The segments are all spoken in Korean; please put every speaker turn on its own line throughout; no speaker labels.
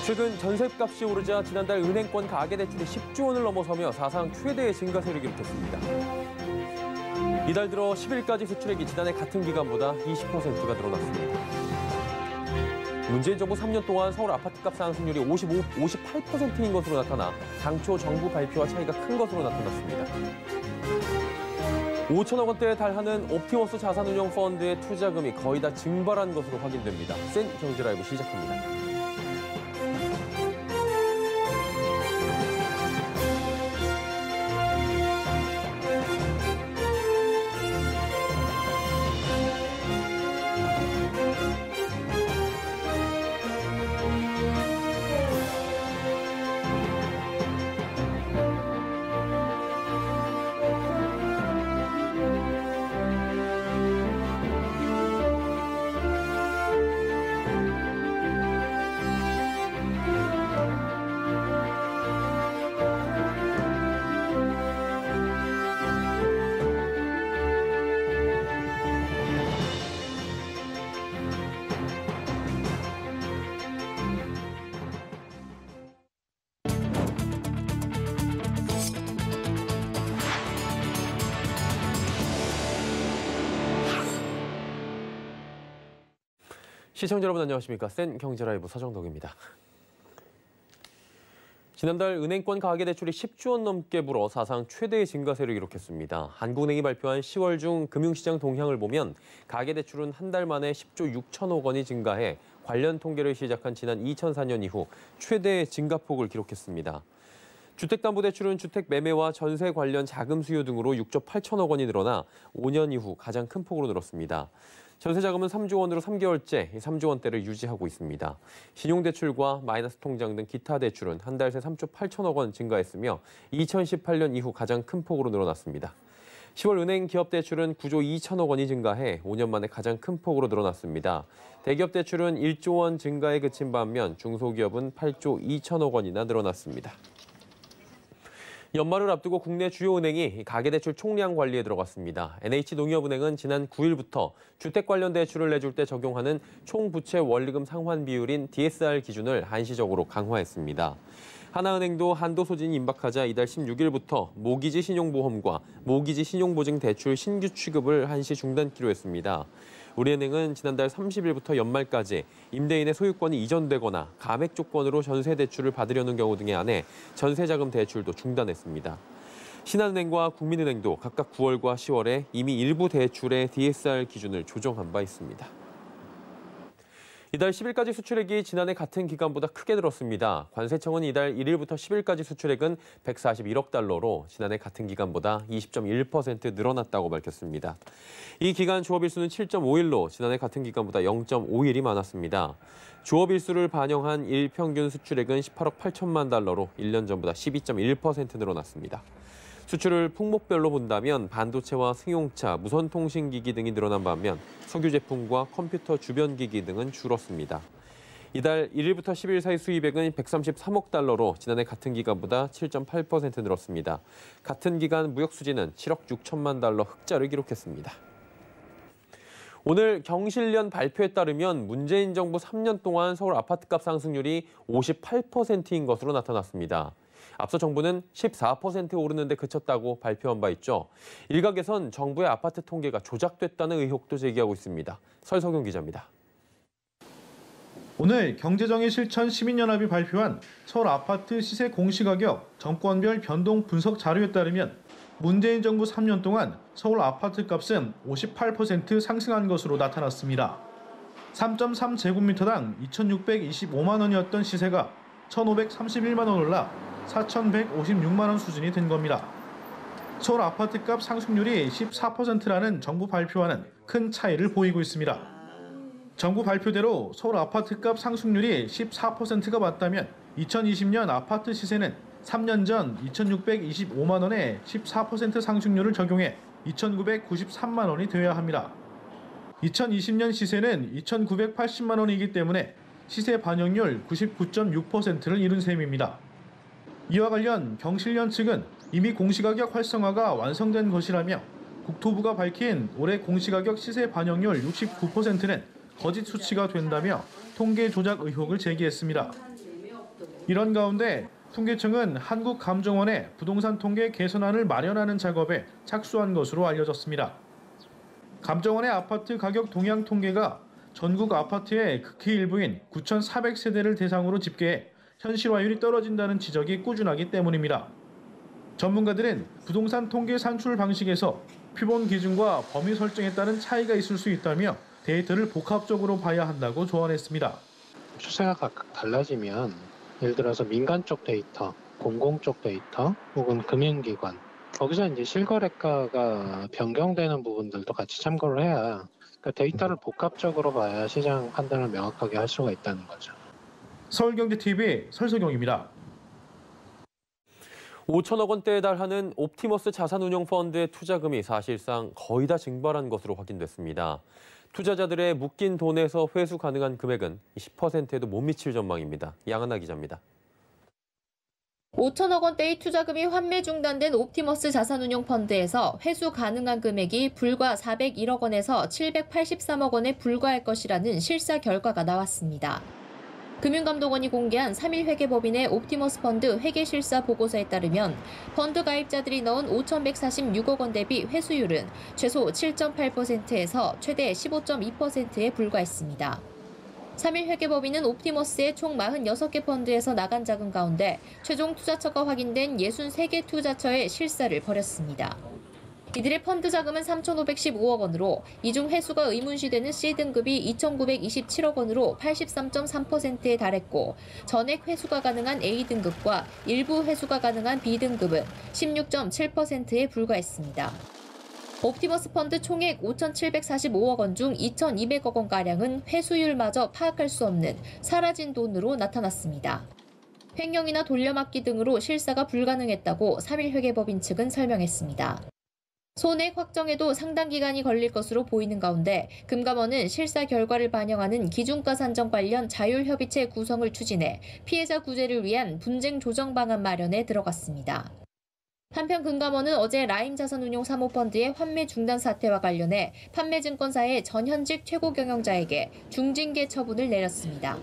최근 전셋값이 오르자 지난달 은행권 가계대출이 10조 원을 넘어서며 사상 최대의 증가세를 기록했습니다. 이달 들어 10일까지 수출액이 지난해 같은 기간보다 20%가 늘어났습니다. 문재인 정부 3년 동안 서울 아파트값 상승률이 58%인 것으로 나타나 당초 정부 발표와 차이가 큰 것으로 나타났습니다. 5천억 원대에 달하는 옵티머스 자산운용 펀드의 투자금이 거의 다 증발한 것으로 확인됩니다. 센 경제라이브 시작합니다. 시청자 여러분 안녕하십니까. 센 경제라이브 서정덕입니다. 지난달 은행권 가계대출이 10조 원 넘게 불어 사상 최대의 증가세를 기록했습니다. 한국은행이 발표한 10월 중 금융시장 동향을 보면 가계대출은 한 달 만에 10조 6천억 원이 증가해 관련 통계를 시작한 지난 2004년 이후 최대의 증가폭을 기록했습니다. 주택담보대출은 주택 매매와 전세 관련 자금 수요 등으로 6조 8천억 원이 늘어나 5년 이후 가장 큰 폭으로 늘었습니다. 전세자금은 3조 원으로 3개월째 3조 원대를 유지하고 있습니다. 신용대출과 마이너스 통장 등 기타 대출은 한 달 새 3조 8천억 원 증가했으며 2018년 이후 가장 큰 폭으로 늘어났습니다. 10월 은행 기업대출은 9조 2천억 원이 증가해 5년 만에 가장 큰 폭으로 늘어났습니다. 대기업 대출은 1조 원 증가에 그친 반면 중소기업은 8조 2천억 원이나 늘어났습니다. 연말을 앞두고 국내 주요 은행이 가계대출 총량 관리에 들어갔습니다. NH농협은행은 지난 9일부터 주택 관련 대출을 내줄 때 적용하는 총부채 원리금 상환 비율인 DSR 기준을 한시적으로 강화했습니다. 하나은행도 한도 소진이 임박하자 이달 16일부터 모기지 신용보험과 모기지 신용보증 대출 신규 취급을 한시 중단키로 했습니다. 우리은행은 지난달 30일부터 연말까지 임대인의 소유권이 이전되거나 감액 조건으로 전세 대출을 받으려는 경우 등에 한해 전세자금 대출도 중단했습니다. 신한은행과 국민은행도 각각 9월과 10월에 이미 일부 대출의 DSR 기준을 조정한 바 있습니다. 이달 10일까지 수출액이 지난해 같은 기간보다 크게 늘었습니다. 관세청은 이달 1일부터 10일까지 수출액은 141억 달러로 지난해 같은 기간보다 20.1% 늘어났다고 밝혔습니다. 이 기간 조업일수는 7.5일로 지난해 같은 기간보다 0.5일이 많았습니다. 조업일수를 반영한 일평균 수출액은 18억 8천만 달러로 1년 전보다 12.1% 늘어났습니다. 수출을 품목별로 본다면 반도체와 승용차, 무선통신기기 등이 늘어난 반면 석유 제품과 컴퓨터 주변 기기 등은 줄었습니다. 이달 1일부터 10일 사이 수입액은 133억 달러로 지난해 같은 기간보다 7.8% 늘었습니다. 같은 기간 무역 수지는 7억 6천만 달러 흑자를 기록했습니다. 오늘 경실련 발표에 따르면 문재인 정부 3년 동안 서울 아파트값 상승률이 58%인 것으로 나타났습니다. 앞서 정부는 14%에 오르는 데 그쳤다고 발표한 바 있죠. 일각에선 정부의 아파트 통계가 조작됐다는 의혹도 제기하고 있습니다. 설석용 기자입니다.
오늘 경제정의실천시민연합이 발표한 서울 아파트 시세 공시가격 정권별 변동 분석 자료에 따르면 문재인 정부 3년 동안 서울 아파트 값은 58% 상승한 것으로 나타났습니다. 3.3제곱미터당 2,625만 원이었던 시세가 1,531만 원 올라 4,156만 원 수준이 된 겁니다. 서울 아파트값 상승률이 14%라는 정부 발표와는 큰 차이를 보이고 있습니다. 정부 발표대로 서울 아파트값 상승률이 14%가 맞다면 2020년 아파트 시세는 3년 전 2,625만 원에 14% 상승률을 적용해 2,993만 원이 되어야 합니다. 2020년 시세는 2,980만 원이기 때문에 시세 반영률 99.6%를 이룬 셈입니다. 이와 관련 경실련 측은 이미 공시가격 활성화가 완성된 것이라며 국토부가 밝힌 올해 공시가격 시세 반영률 69%는 거짓 수치가 된다며 통계 조작 의혹을 제기했습니다. 이런 가운데 통계청은 한국감정원에 부동산 통계 개선안을 마련하는 작업에 착수한 것으로 알려졌습니다. 감정원의 아파트 가격 동향 통계가 전국 아파트의 극히 일부인 9,400세대를 대상으로 집계해 현실화율이 떨어진다는 지적이 꾸준하기 때문입니다. 전문가들은 부동산 통계 산출 방식에서 표본 기준과 범위 설정에 따른 차이가 있을 수 있다며 데이터를 복합적으로 봐야 한다고 조언했습니다.
추세가 각각 달라지면 예를 들어서 민간 쪽 데이터, 공공 쪽 데이터 혹은 금융기관 거기서 이제 실거래가가 변경되는 부분들도 같이 참고를 해야 그러니까 데이터를 복합적으로 봐야 시장 판단을 명확하게 할 수가 있다는 거죠.
서울경제TV 설석영입니다.
5천억 원대에 달하는 옵티머스 자산운용펀드의 투자금이 사실상 거의 다 증발한 것으로 확인됐습니다. 투자자들의 묶인 돈에서 회수 가능한 금액은 10%에도 못 미칠 전망입니다. 양하나 기자입니다.
5천억 원대의 투자금이 환매 중단된 옵티머스 자산운용펀드에서 회수 가능한 금액이 불과 401억 원에서 783억 원에 불과할 것이라는 실사 결과가 나왔습니다. 금융감독원이 공개한 3일 회계법인의 옵티머스 펀드 회계실사 보고서에 따르면 펀드 가입자들이 넣은 5,146억 원 대비 회수율은 최소 7.8%에서 최대 15.2%에 불과했습니다. 3일 회계법인은 옵티머스의 총 46개 펀드에서 나간 자금 가운데 최종 투자처가 확인된 63개 투자처의 실사를 벌였습니다. 이들의 펀드 자금은 3,515억 원으로 이 중 회수가 의문시되는 C등급이 2,927억 원으로 83.3%에 달했고 전액 회수가 가능한 A등급과 일부 회수가 가능한 B등급은 16.7%에 불과했습니다. 옵티머스 펀드 총액 5,745억 원 중 2,200억 원가량은 회수율마저 파악할 수 없는 사라진 돈으로 나타났습니다. 횡령이나 돌려막기 등으로 실사가 불가능했다고 3일 회계법인 측은 설명했습니다. 손해액 확정에도 상당 기간이 걸릴 것으로 보이는 가운데 금감원은 실사 결과를 반영하는 기준가 산정 관련 자율협의체 구성을 추진해 피해자 구제를 위한 분쟁 조정 방안 마련에 들어갔습니다. 한편 금감원은 어제 라임 자산운용 사모펀드의 환매 중단 사태와 관련해 판매증권사의 전현직 최고 경영자에게 중징계 처분을 내렸습니다.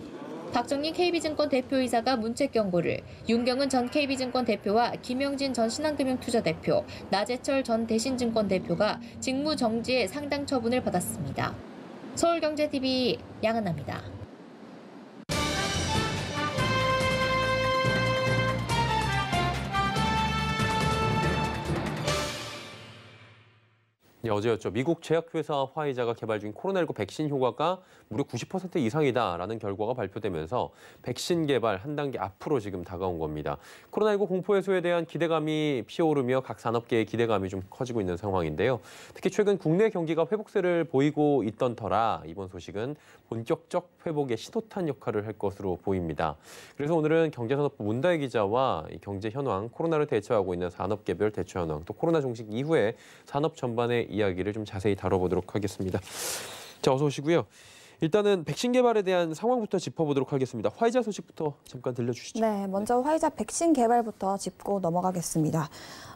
박정린 KB증권 대표이사가 문책 경고를, 윤경은 전 KB증권 대표와 김영진 전 신한금융투자 대표, 나재철 전 대신증권 대표가 직무 정지의 상당 처분을 받았습니다. 서울경제TV 양하나입니다.
어제였죠. 미국 제약회사 화이자가 개발 중인 코로나19 백신 효과가 무려 90% 이상이다라는 결과가 발표되면서 백신 개발 한 단계 앞으로 지금 다가온 겁니다. 코로나19 공포 해소에 대한 기대감이 피어오르며 각 산업계의 기대감이 좀 커지고 있는 상황인데요. 특히 최근 국내 경기가 회복세를 보이고 있던 터라 이번 소식은 본격적 회복의 신호탄 역할을 할 것으로 보입니다. 그래서 오늘은 경제산업부 문다혜 기자와 경제 현황, 코로나를 대처하고 있는 산업개별 대처 현황, 또 코로나 종식 이후에 산업 전반의 이야기를 좀 자세히 다뤄보도록 하겠습니다. 자, 어서 오시고요. 일단은 백신 개발에 대한 상황부터 짚어보도록 하겠습니다. 화이자 소식부터 잠깐 들려주시죠.
네, 먼저 화이자 백신 개발부터 짚고 넘어가겠습니다.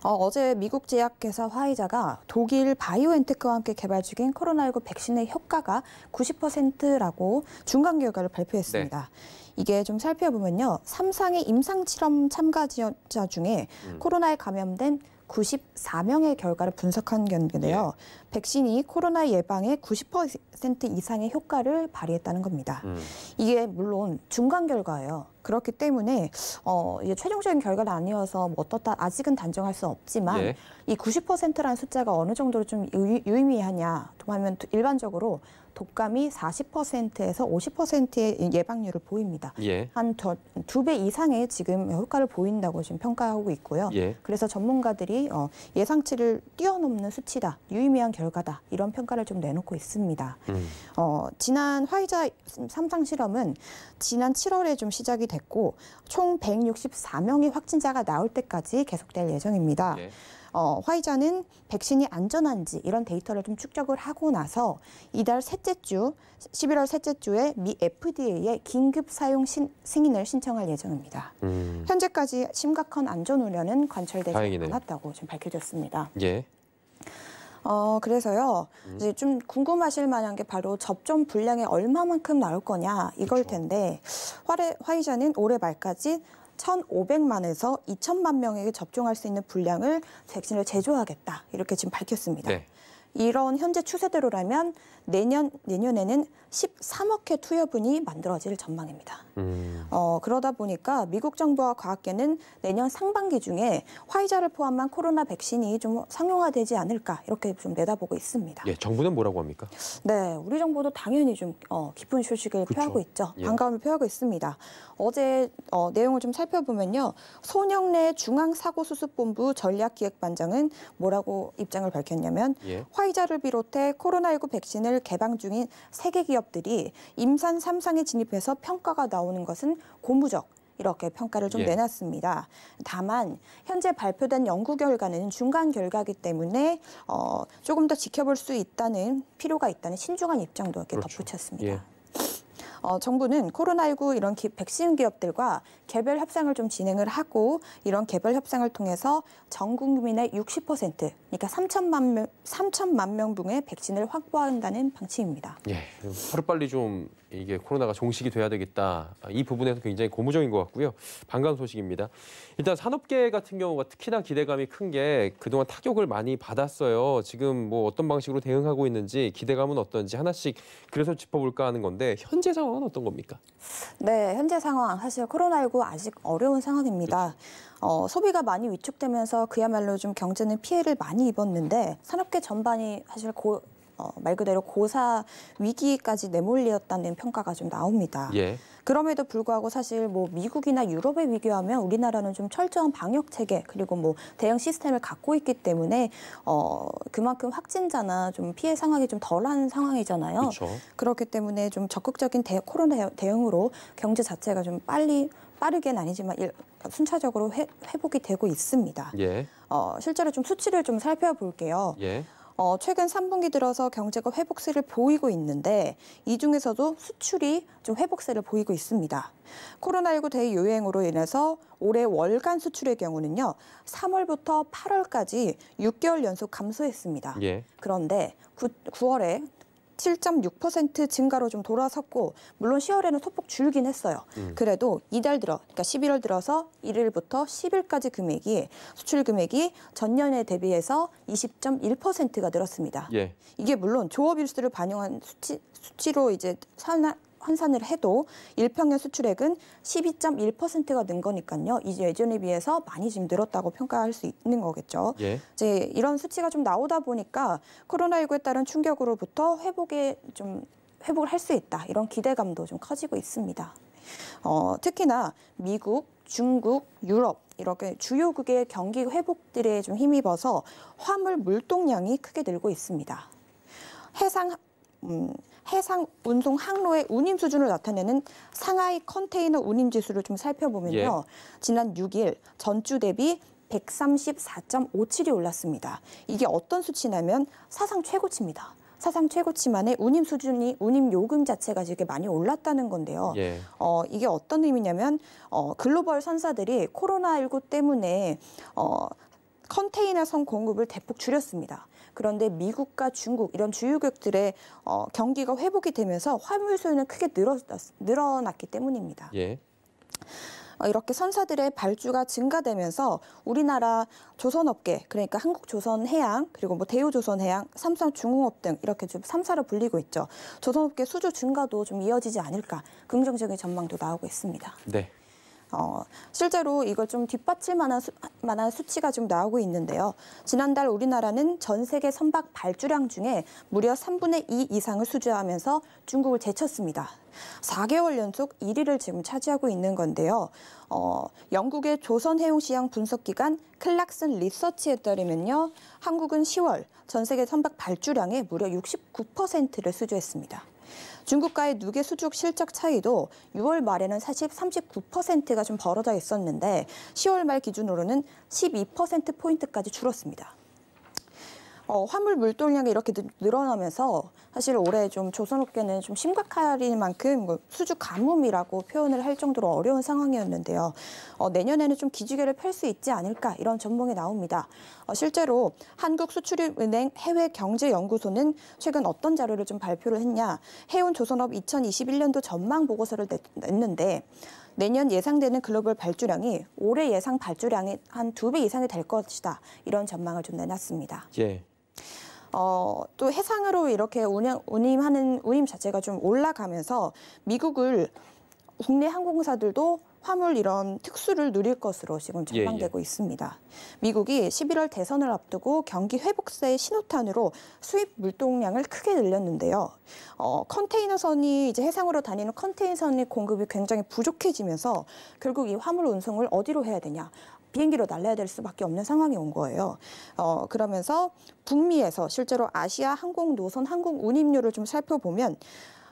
어제 미국 제약회사 화이자가 독일 바이오엔테크와 함께 개발 중인 코로나19 백신의 효과가 90%라고 중간 결과를 발표했습니다. 네. 이게 좀 살펴보면요. 3상의 임상실험 참가자 중에 코로나에 감염된 94명의 결과를 분석한 건데요. 예. 백신이 코로나 예방에 90% 이상의 효과를 발휘했다는 겁니다. 이게 물론 중간 결과예요. 그렇기 때문에 이게 최종적인 결과는 아니어서 뭐 어떻다 아직은 단정할 수 없지만 예. 이 90%라는 숫자가 어느 정도로 좀 유의미하냐 하면 일반적으로 독감이 40%에서 50%의 예방률을 보입니다. 예. 한 두 배 이상의 지금 효과를 보인다고 지금 평가하고 있고요. 예. 그래서 전문가들이 예상치를 뛰어넘는 수치다, 유의미한 결과다 이런 평가를 좀 내놓고 있습니다. 지난 화이자 3상 실험은 지난 7월에 좀 시작이 됐고 총 164명의 확진자가 나올 때까지 계속될 예정입니다. 예. 화이자는 백신이 안전한지 이런 데이터를 좀 축적을 하고 나서 이달 셋째 주, 11월 셋째 주에 미 FDA에 긴급 사용 승인을 신청할 예정입니다. 현재까지 심각한 안전 우려는 관철되지 않았다고 지금 밝혀졌습니다. 예. 그래서요, 이제 좀 궁금하실 만한 게 바로 접종 분량이 얼마만큼 나올 거냐 이걸
그렇죠.
텐데, 화이자는 올해 말까지 1,500만에서 2천만 명에게 접종할 수 있는 분량을 백신을 제조하겠다 이렇게 지금 밝혔습니다.
네.
이런 현재 추세대로라면 내년에는 13억 회 투여분이 만들어질 전망입니다. 그러다 보니까 미국 정부와 과학계는 내년 상반기 중에 화이자를 포함한 코로나 백신이 좀 상용화되지 않을까 이렇게 좀 내다보고 있습니다.
예, 정부는 뭐라고 합니까?
네, 우리 정부도 당연히 좀 기쁜 소식을
그쵸.
표하고 있죠.
예.
반가움을 표하고 있습니다. 어제 내용을 좀 살펴보면요. 손영래 중앙사고수습본부 전략기획반장은 뭐라고 입장을 밝혔냐면
예.
화이자를 비롯해 코로나19 백신을 개방 중인 세계 기업들이 임산 3상에 진입해서 평가가 나오는 것은 고무적. 이렇게 평가를 좀
예.
내놨습니다. 다만 현재 발표된 연구 결과는 중간 결과이기 때문에 조금 더 지켜볼 수 있다는 필요가 있다는 신중한 입장도 이렇게
그렇죠.
덧붙였습니다.
예.
정부는 코로나19 이런 백신 기업들과 개별 협상을 좀 진행을 하고 이런 개별 협상을 통해서 전 국민의 60%, 그러니까 3천만 명분의 백신을 확보한다는 방침입니다.
예, 하루빨리 좀 이게 코로나가 종식이 돼야 되겠다. 이 부분에서 굉장히 고무적인 것 같고요. 반가운 소식입니다. 일단 산업계 같은 경우가 특히나 기대감이 큰 게 그동안 타격을 많이 받았어요. 지금 뭐 어떤 방식으로 대응하고 있는지 기대감은 어떤지 하나씩 그래서 짚어볼까 하는 건데 현재 상황은 어떤 겁니까?
네, 현재 상황 사실 코로나19 아직 어려운 상황입니다. 소비가 많이 위축되면서 그야말로 좀 경제는 피해를 많이 입었는데 산업계 전반이 사실 말 그대로 고사 위기까지 내몰렸다는 평가가 좀 나옵니다.
예.
그럼에도 불구하고 사실 뭐 미국이나 유럽에 비교하면 우리나라는 좀 철저한 방역 체계 그리고 뭐 대응 시스템을 갖고 있기 때문에 그만큼 확진자나 좀 피해 상황이 좀 덜한 상황이잖아요.
그렇죠.
그렇기 때문에 좀 적극적인 코로나 대응으로 경제 자체가 좀 빠르게는 아니지만 순차적으로 회복이 되고 있습니다.
예.
실제로 좀 수치를 좀 살펴볼게요.
예.
최근 3분기 들어서 경제가 회복세를 보이고 있는데 이 중에서도 수출이 좀 회복세를 보이고 있습니다. 코로나19 대유행으로 인해서 올해 월간 수출의 경우는요. 3월부터 8월까지 6개월 연속 감소했습니다.
예.
그런데 9월에 7.6% 증가로 좀 돌아섰고 물론 10월에는 소폭 줄긴 했어요. 그래도 이달 들어 그러니까 11월 들어서 1일부터 10일까지 수출 금액이 전년에 대비해서 20.1%가 늘었습니다.
예.
이게 물론 조업 일수를 반영한 수치로 이제 환산을 해도 일평년 수출액은 12.1%가 는 거니까요. 이제 예전에 비해서 많이 지금 늘었다고 평가할 수 있는 거겠죠.
예.
이제 이런 수치가 좀 나오다 보니까 코로나19에 따른 충격으로부터 회복을 할 수 있다. 이런 기대감도 좀 커지고 있습니다. 특히나 미국, 중국, 유럽 이렇게 주요국의 경기 회복들에 좀 힘입어서 화물 물동량이 크게 늘고 있습니다. 해상 운송 항로의 운임 수준을 나타내는 상하이 컨테이너 운임 지수를 좀 살펴보면요.
예.
지난 6일 전주 대비 134.57이 올랐습니다. 이게 어떤 수치냐면 사상 최고치입니다. 사상 최고치만의 운임 요금 자체가 이렇게 많이 올랐다는 건데요.
예.
이게 어떤 의미냐면 글로벌 선사들이 코로나19 때문에 컨테이너선 공급을 대폭 줄였습니다. 그런데 미국과 중국 이런 주요국들의 경기가 회복이 되면서 화물 수요는 크게 늘어났기 때문입니다.
예.
이렇게 선사들의 발주가 증가되면서 우리나라 조선업계, 그러니까 한국조선해양, 그리고 뭐 대우조선해양, 삼성중공업 등 이렇게 좀 3사로 불리고 있죠. 조선업계 수주 증가도 좀 이어지지 않을까 긍정적인 전망도 나오고 있습니다.
네.
실제로 이걸 좀 뒷받칠 만한 수치가 좀 나오고 있는데요. 지난달 우리나라는 전 세계 선박 발주량 중에 무려 3분의 2 이상을 수주하면서 중국을 제쳤습니다. 4개월 연속 1위를 지금 차지하고 있는 건데요. 영국의 조선해운시장 분석기관 클락슨 리서치에 따르면요. 한국은 10월 전 세계 선박 발주량의 무려 69%를 수주했습니다. 중국과의 누계 수주 실적 차이도 6월 말에는 사실 39%가 좀 벌어져 있었는데 10월 말 기준으로는 12%포인트까지 줄었습니다. 화물 물동량이 이렇게 늘어나면서 사실 올해 좀 조선업계는 좀 심각할 만큼 수주 가뭄이라고 표현을 할 정도로 어려운 상황이었는데요. 내년에는 좀 기지개를 펼 수 있지 않을까 이런 전망이 나옵니다. 실제로 한국수출입은행 해외경제연구소는 최근 어떤 자료를 좀 발표를 했냐. 해운조선업 2021년도 전망 보고서를 냈는데 내년 예상되는 글로벌 발주량이 올해 예상 발주량의 한 2배 이상이 될 것이다. 이런 전망을 좀 내놨습니다.
예.
또 해상으로 이렇게 운임하는 운임 자체가 좀 올라가면서 미국을 국내 항공사들도 화물 이런 특수를 누릴 것으로 지금 전망되고 있습니다. 미국이 11월 대선을 앞두고 경기 회복세의 신호탄으로 수입 물동량을 크게 늘렸는데요. 컨테이너선이 이제 해상으로 다니는 컨테이너선의 공급이 굉장히 부족해지면서 결국 이 화물 운송을 어디로 해야 되냐? 비행기로 날려야 될 수밖에 없는 상황이 온 거예요. 그러면서 북미에서 실제로 아시아 항공 노선 항공 운임료를 좀 살펴보면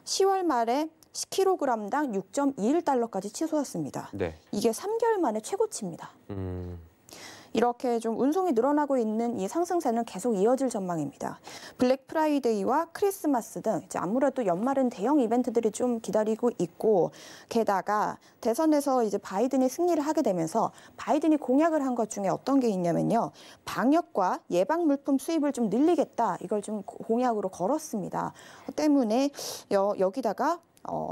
10월 말에 10kg당 6.21달러까지 치솟았습니다.
네.
이게 3개월 만에 최고치입니다. 이렇게 좀 운송이 늘어나고 있는 이 상승세는 계속 이어질 전망입니다. 블랙 프라이데이와 크리스마스 등 이제 아무래도 연말은 대형 이벤트들이 좀 기다리고 있고 게다가 대선에서 이제 바이든이 승리를 하게 되면서 바이든이 공약을 한 것 중에 어떤 게 있냐면요. 방역과 예방 물품 수입을 좀 늘리겠다. 이걸 좀 공약으로 걸었습니다. 때문에 여기다가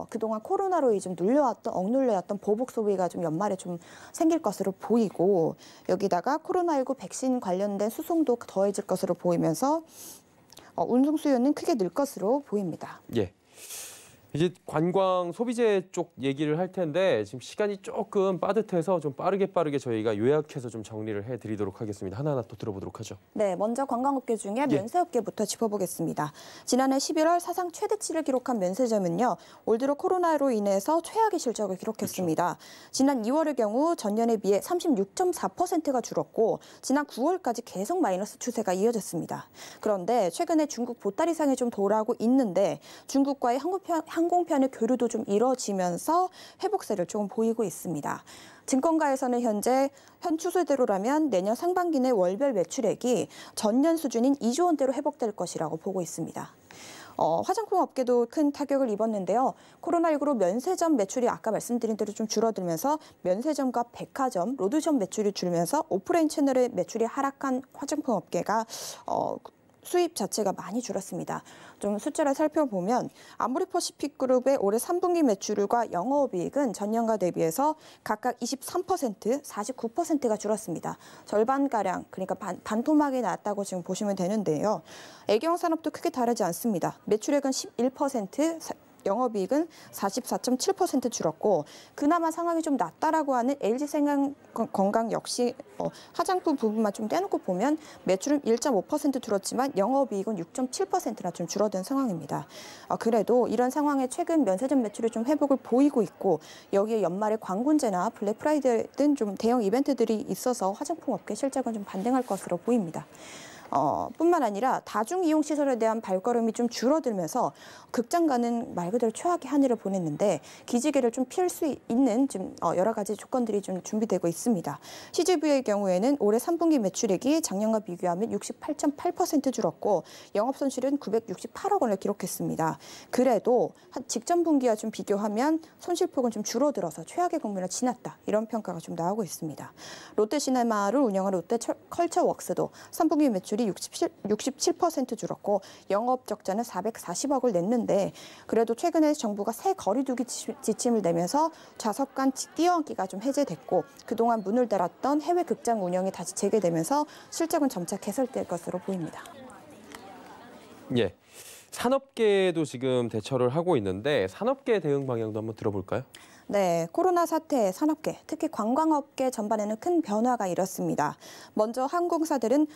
그동안 코로나로 좀 억눌려왔던 보복 소비가 좀 연말에 좀 생길 것으로 보이고 여기다가 코로나19 백신 관련된 수송도 더해질 것으로 보이면서 운송 수요는 크게 늘 것으로 보입니다.
예. 이제 관광 소비재 쪽 얘기를 할 텐데 지금 시간이 조금 빠듯해서 좀 빠르게 저희가 요약해서 좀 정리를 해드리도록 하겠습니다. 하나하나 또 들어보도록 하죠.
네, 먼저 관광업계 중에 면세업계부터 짚어보겠습니다. 지난해 11월 사상 최대치를 기록한 면세점은요. 올 들어 코로나로 인해서 최악의 실적을 기록했습니다. 그렇죠. 지난 2월의 경우 전년에 비해 36.4%가 줄었고 지난 9월까지 계속 마이너스 추세가 이어졌습니다. 그런데 최근에 중국 보따리상이 좀 돌아오고 있는데 중국과의 항공편의 교류도 좀 이뤄지면서 회복세를 조금 보이고 있습니다. 증권가에서는 현재 현 추세대로라면 내년 상반기 내 월별 매출액이 전년 수준인 2조 원대로 회복될 것이라고 보고 있습니다. 화장품 업계도 큰 타격을 입었는데요. 코로나19로 면세점 매출이 아까 말씀드린 대로 좀 줄어들면서 면세점과 백화점, 로드점 매출이 줄면서 오프라인 채널의 매출이 하락한 화장품 업계가 수입 자체가 많이 줄었습니다. 좀 숫자를 살펴보면 아모레퍼시픽그룹의 올해 3분기 매출과 영업이익은 전년과 대비해서 각각 23%, 49%가 줄었습니다. 절반가량, 그러니까 반토막이 났다고 지금 보시면 되는데요. 애경산업도 크게 다르지 않습니다. 매출액은 11%, 영업이익은 44.7% 줄었고 그나마 상황이 좀 낫다라고 하는 LG생명건강 역시 화장품 부분만 좀 떼놓고 보면 매출은 1.5% 줄었지만 영업이익은 6.7%나 좀 줄어든 상황입니다. 그래도 이런 상황에 최근 면세점 매출이 좀 회복을 보이고 있고 여기에 연말에 광군제나 블랙 프라이데이 등 좀 대형 이벤트들이 있어서 화장품 업계 실적은 좀 반등할 것으로 보입니다. 뿐만 아니라 다중이용시설에 대한 발걸음이 좀 줄어들면서 극장가는 말 그대로 최악의 한 해를 보냈는데 기지개를 좀 피할 수 있는 좀 여러 가지 조건들이 좀 준비되고 있습니다. CGV의 경우에는 올해 3분기 매출액이 작년과 비교하면 68.8% 줄었고 영업손실은 968억 원을 기록했습니다. 그래도 직전 분기와 좀 비교하면 손실폭은 좀 줄어들어서 최악의 국면을 지났다. 이런 평가가 좀 나오고 있습니다. 롯데시네마를 운영하는 롯데컬처웍스도 3분기 매출이 67% 줄었고 영업 적자는 440억을 냈는데 그래도 최근에 정부가 새 거리두기 지침을 내면서 좌석 간 뛰어앉기가 좀 해제됐고 그동안 문을 닫았던 해외 극장 운영이 다시 재개되면서 실적은 점차 개선될 것으로 보입니다.
예, 산업계도 지금 대처를 하고 있는데 산업계 대응 방향도 한번 들어볼까요?
네, 코로나 사태 산업계, 특히 관광업계 전반에는 큰 변화가 일었습니다. 먼저 항공사들은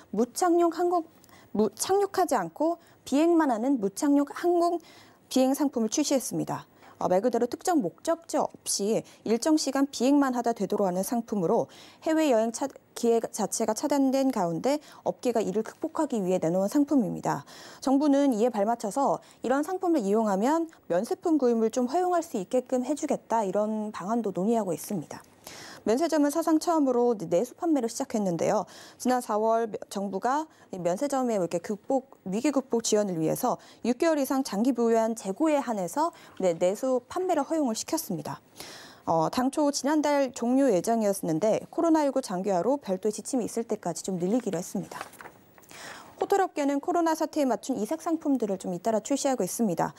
착륙하지 않고 비행만 하는 무착륙 항공 비행 상품을 출시했습니다. 말 그대로 특정 목적지 없이 일정 시간 비행만 하다 되도록 하는 상품으로 해외여행 기획 자체가 차단된 가운데 업계가 이를 극복하기 위해 내놓은 상품입니다. 정부는 이에 발맞춰서 이런 상품을 이용하면 면세품 구입을 좀 허용할 수 있게끔 해주겠다 이런 방안도 논의하고 있습니다. 면세점은 사상 처음으로 내수 판매를 시작했는데요. 지난 4월 정부가 면세점의 이렇게 위기 극복 지원을 위해서 6개월 이상 장기 보유한 재고에 한해서 내수 판매를 허용을 시켰습니다. 당초 지난달 종료 예정이었는데 코로나19 장기화로 별도의 지침이 있을 때까지 좀 늘리기로 했습니다. 호텔업계는 코로나 사태에 맞춘 이색 상품들을 좀 잇따라 출시하고 있습니다.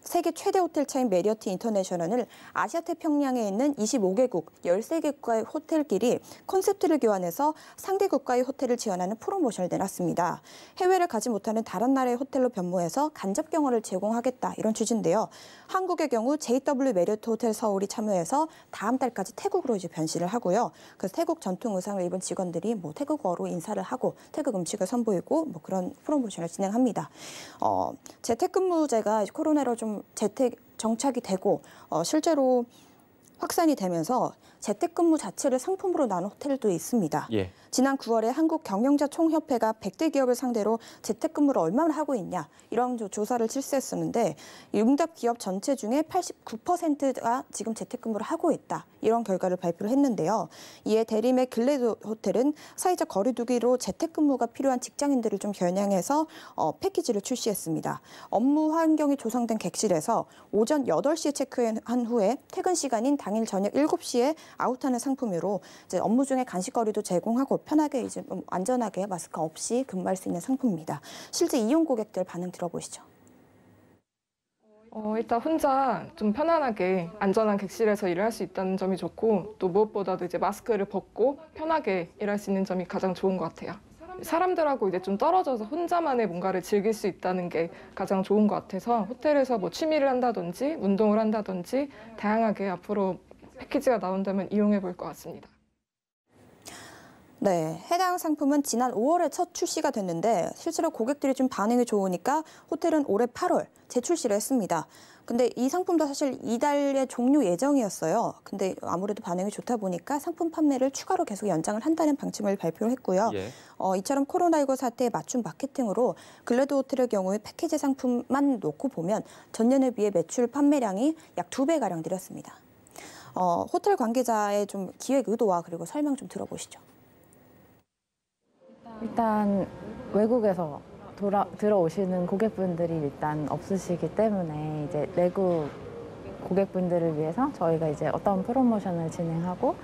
세계 최대 호텔차인 메리어트 인터내셔널을 아시아 태평양에 있는 25개국, 13개 국가의 호텔끼리 콘셉트를 교환해서 상대 국가의 호텔을 지원하는 프로모션을 내놨습니다. 해외를 가지 못하는 다른 나라의 호텔로 변모해서 간접 경험을 제공하겠다 이런 취지인데요. 한국의 경우 JW 메리어트 호텔 서울이 참여해서 다음 달까지 태국으로 이제 변신을 하고요. 그래서 태국 전통 의상을 입은 직원들이 태국어로 인사를 하고 태국 음식을 선보이고 그런 프로모션을 진행합니다. 재택근무제가 코로나로 좀 재택 정착이 되고 실제로 확산이 되면서 재택근무 자체를 상품으로 나눈 호텔도 있습니다. 예. 지난 9월에 한국경영자총협회가 100대 기업을 상대로 재택근무를 얼마나 하고 있냐 이런 조사를 실시했었는데 응답 기업 전체 중에 89%가 지금 재택근무를 하고 있다. 이런 결과를 발표를 했는데요. 이에 대림의 글래드 호텔은 사회적 거리 두기로 재택근무가 필요한 직장인들을 좀 겨냥해서 패키지를 출시했습니다. 업무 환경이 조성된 객실에서 오전 8시에 체크인 한 후에 퇴근 시간인 당일 저녁 7시에 아웃하는 상품으로 이제 업무 중에 간식거리도 제공하고 편하게 이제 안전하게 마스크 없이 근무할 수 있는 상품입니다. 실제 이용 고객들 반응 들어보시죠.
일단 혼자 좀 편안하게 안전한 객실에서 일을 할 수 있다는 점이 좋고 또 무엇보다도 이제 마스크를 벗고 편하게 일할 수 있는 점이 가장 좋은 것 같아요. 사람들하고 이제 좀 떨어져서 혼자만의 뭔가를 즐길 수 있다는 게 가장 좋은 것 같아서 호텔에서 취미를 한다든지 운동을 한다든지 다양하게 앞으로 패키지가 나온다면 이용해 볼 것 같습니다.
네, 해당 상품은 지난 5월에 첫 출시가 됐는데 실제로 고객들이 좀 반응이 좋으니까 호텔은 올해 8월 재출시를 했습니다. 근데 이 상품도 사실 이달에 종료 예정이었어요. 근데 아무래도 반응이 좋다 보니까 상품 판매를 추가로 계속 연장을 한다는 방침을 발표를 했고요. 예. 이처럼 코로나19 사태에 맞춘 마케팅으로 글래드 호텔의 경우에 패키지 상품만 놓고 보면 전년에 비해 매출 판매량이 약 2배가량 늘었습니다. 호텔 관계자의 좀 기획 의도와 그리고 설명 좀 들어보시죠.
일단 외국에서 들어오시는 고객분들이 일단 없으시기 때문에 이제 내국 고객분들을 위해서 저희가 이제 어떤 프로모션을 진행하고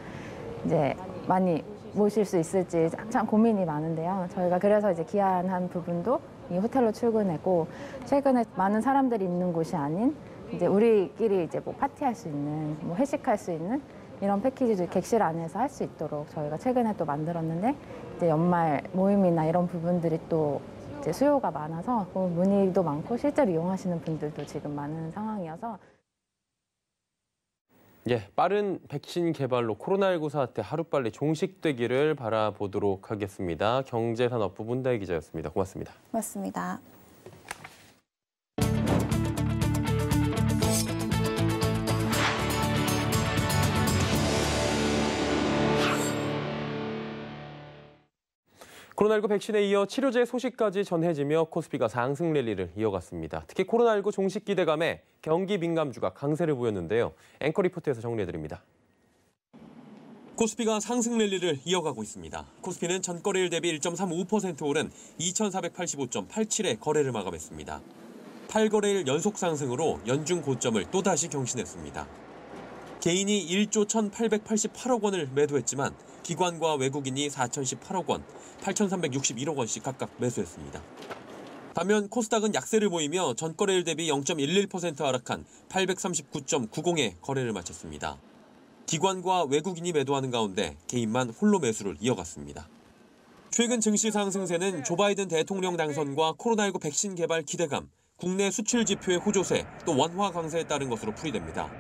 이제 많이 모실 수 있을지 참 고민이 많은데요. 저희가 그래서 이제 기한한 부분도 이 호텔로 출근했고 최근에 많은 사람들이 있는 곳이 아닌 이제 우리끼리 이제 파티할 수 있는 회식할 수 있는 이런 패키지도 객실 안에서 할 수 있도록 저희가 최근에 또 만들었는데 이제 연말 모임이나 이런 부분들이 또 이제 수요가 많아서 문의도 많고 실제로 이용하시는 분들도 지금 많은 상황이어서.
예, 빠른 백신 개발로 코로나19 사태 하루빨리 종식되기를 바라보도록 하겠습니다. 경제산업부 문다혜 기자였습니다. 고맙습니다.
고맙습니다.
코로나19 백신에 이어 치료제 소식까지 전해지며 코스피가 상승 랠리를 이어갔습니다. 특히 코로나19 종식 기대감에 경기 민감주가 강세를 보였는데요. 앵커 리포트에서 정리해드립니다. 코스피가 상승 랠리를 이어가고 있습니다. 코스피는 전거래일 대비 1.35% 오른 2,485.87에 거래를 마감했습니다. 8거래일 연속 상승으로 연중 고점을 또다시 경신했습니다. 개인이 1조 1,888억 원을 매도했지만 기관과 외국인이 4,018억 원, 8,361억 원씩 각각 매수했습니다. 반면 코스닥은 약세를 보이며 전거래일 대비 0.11% 하락한 839.90에 거래를 마쳤습니다. 기관과 외국인이 매도하는 가운데 개인만 홀로 매수를 이어갔습니다. 최근 증시 상승세는 조 바이든 대통령 당선과 코로나19 백신 개발 기대감, 국내 수출 지표의 호조세, 또 원화 강세에 따른 것으로 풀이됩니다.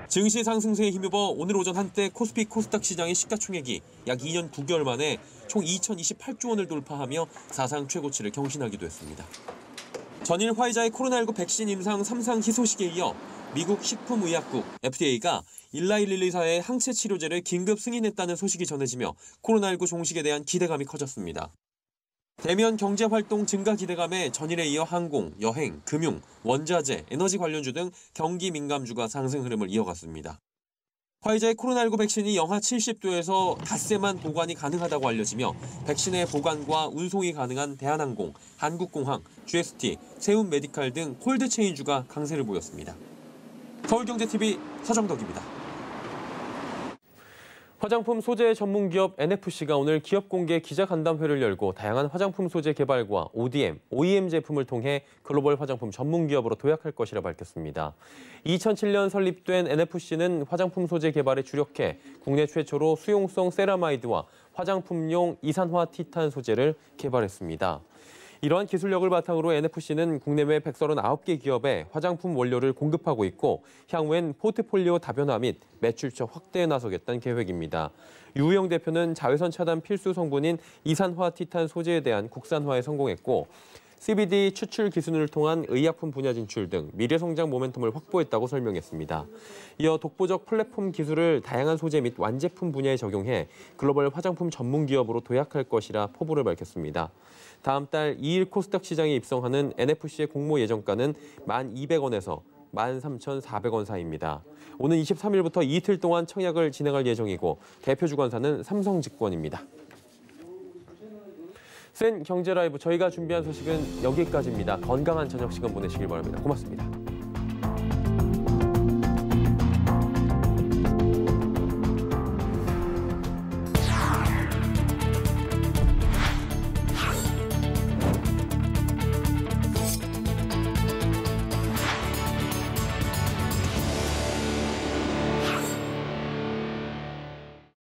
증시 상승세에 힘입어 오늘 오전 한때 코스피 코스닥 시장의 시가총액이 약 2년 9개월 만에 총 2,028조 원을 돌파하며 사상 최고치를 경신하기도 했습니다. 전일 화이자의 코로나19 백신 임상 3상 희소식에 이어 미국 식품의약국 FDA가 일라이 릴리사의 항체 치료제를 긴급 승인했다는 소식이 전해지며 코로나19 종식에 대한 기대감이 커졌습니다. 대면 경제활동 증가 기대감에 전일에 이어 항공, 여행, 금융, 원자재, 에너지 관련주 등 경기 민감주가 상승 흐름을 이어갔습니다. 화이자의 코로나19 백신이 영하 70도에서 닷새만 보관이 가능하다고 알려지며 백신의 보관과 운송이 가능한 대한항공, 한국공항, GST, 세운메디칼 등 콜드체인주가 강세를 보였습니다. 서울경제TV 서정덕입니다. 화장품 소재 전문 기업 NFC가 오늘 기업 공개 기자간담회를 열고 다양한 화장품 소재 개발과 ODM, OEM 제품을 통해 글로벌 화장품 전문 기업으로 도약할 것이라 밝혔습니다. 2007년 설립된 NFC는 화장품 소재 개발에 주력해 국내 최초로 수용성 세라마이드와 화장품용 이산화 티탄 소재를 개발했습니다. 이러한 기술력을 바탕으로 NFC는 국내외 139개 기업에 화장품 원료를 공급하고 있고 향후엔 포트폴리오 다변화 및 매출처 확대에 나서겠다는 계획입니다. 유우영 대표는 자외선 차단 필수 성분인 이산화 티탄 소재에 대한 국산화에 성공했고 CBD 추출 기술을 통한 의약품 분야 진출 등 미래 성장 모멘텀을 확보했다고 설명했습니다. 이어 독보적 플랫폼 기술을 다양한 소재 및 완제품 분야에 적용해 글로벌 화장품 전문 기업으로 도약할 것이라 포부를 밝혔습니다. 다음 달 2일 코스닥 시장에 입성하는 NFC의 공모 예정가는 1,200원에서 13,400원 사이입니다. 오는 23일부터 이틀 동안 청약을 진행할 예정이고 대표 주관사는 삼성증권입니다. 센 경제 라이브 저희가 준비한 소식은 여기까지입니다. 건강한 저녁 시간 보내시길 바랍니다. 고맙습니다.